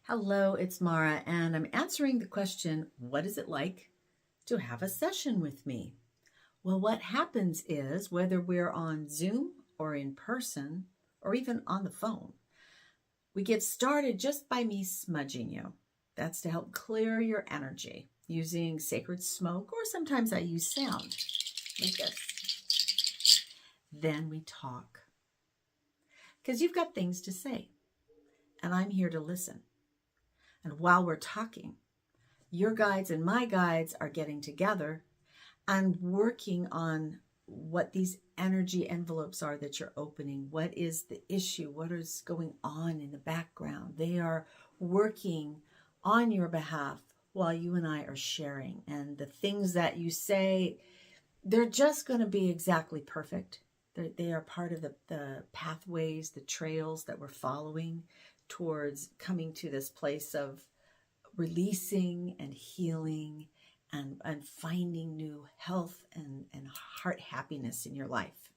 Hello, it's Mara, and I'm answering the question, what is it like to have a session with me? Well, what happens is, whether we're on Zoom or in person or even on the phone, we get started just by me smudging you. That's to help clear your energy using sacred smoke, or sometimes I use sound like this. Then we talk because you've got things to say, and I'm here to listen. And while we're talking, your guides and my guides are getting together and working on what these energy envelopes are that you're opening. What is the issue? What is going on in the background? They are working on your behalf while you and I are sharing. And the things that you say, they're just going to be exactly perfect. They are part of the pathways, the trails that we're following towards coming to this place of releasing and healing and finding new health and heart happiness in your life.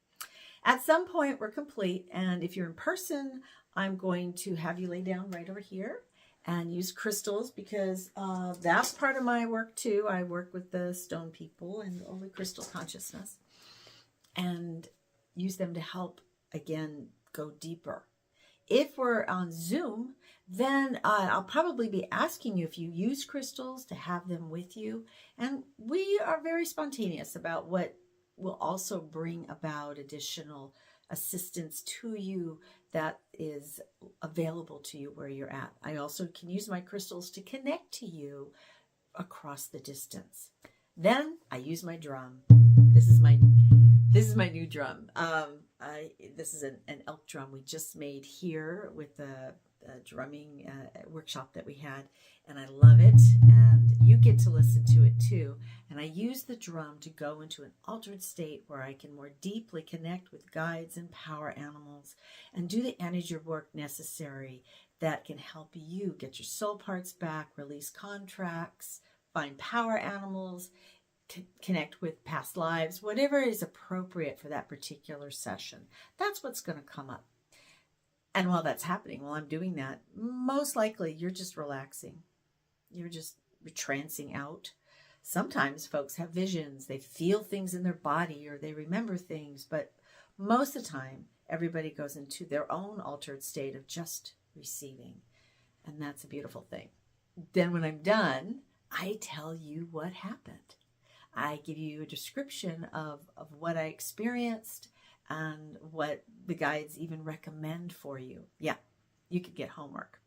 At some point, we're complete. And if you're in person, I'm going to have you lay down right over here and use crystals, because that's part of my work too. I work with the stone people and only crystal consciousness, and use them to help, again, go deeper. If we're on Zoom, then I'll probably be asking you if you use crystals to have them with you. And we are very spontaneous about what will also bring about additional assistance to you that is available to you where you're at. I also can use my crystals to connect to you across the distance. Then I use my drum. This is my new drum. This is an elk drum we just made here with the drumming workshop that we had, and I love it, and you get to listen to it too. And I use the drum to go into an altered state where I can more deeply connect with guides and power animals and do the energy work necessary that can help you get your soul parts back, release contracts, find power animals, connect with past lives, whatever is appropriate for that particular session. That's what's going to come up. And while that's happening, while I'm doing that, most likely you're just relaxing. You're just trancing out. Sometimes folks have visions. They feel things in their body, or they remember things. But most of the time, everybody goes into their own altered state of just receiving. And that's a beautiful thing. Then when I'm done, I tell you what happened. I give you a description of what I experienced and what the guides even recommend for you. Yeah, you could get homework.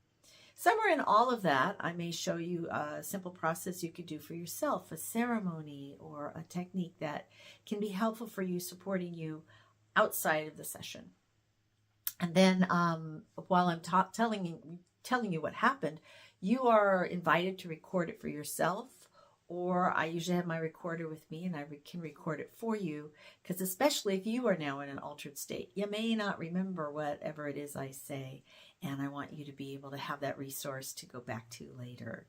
Somewhere in all of that, I may show you a simple process you could do for yourself, a ceremony or a technique that can be helpful for you, supporting you outside of the session. And then while I'm telling you what happened, you are invited to record it for yourself. Or I usually have my recorder with me, and I can record it for you, because especially if you are now in an altered state, you may not remember whatever it is I say, and I want you to be able to have that resource to go back to later.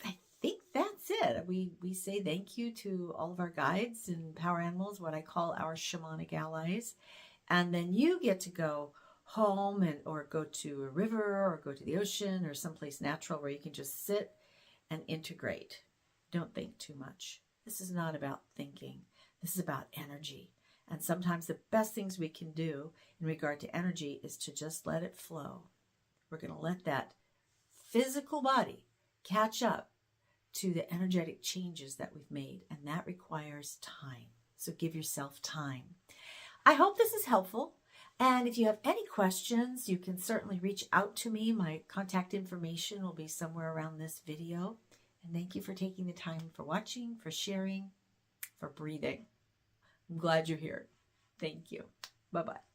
I think that's it. We say thank you to all of our guides and power animals, what I call our Shamanic Allies, and then you get to go home or go to a river or go to the ocean or someplace natural where you can just sit and integrate. Don't think too much. This is not about thinking. This is about energy. And sometimes the best things we can do in regard to energy is to just let it flow. We're going to let that physical body catch up to the energetic changes that we've made. And that requires time. So give yourself time. I hope this is helpful. And if you have any questions, you can certainly reach out to me. My contact information will be somewhere around this video. And thank you for taking the time, for watching, for sharing, for breathing. I'm glad you're here. Thank you. Bye-bye.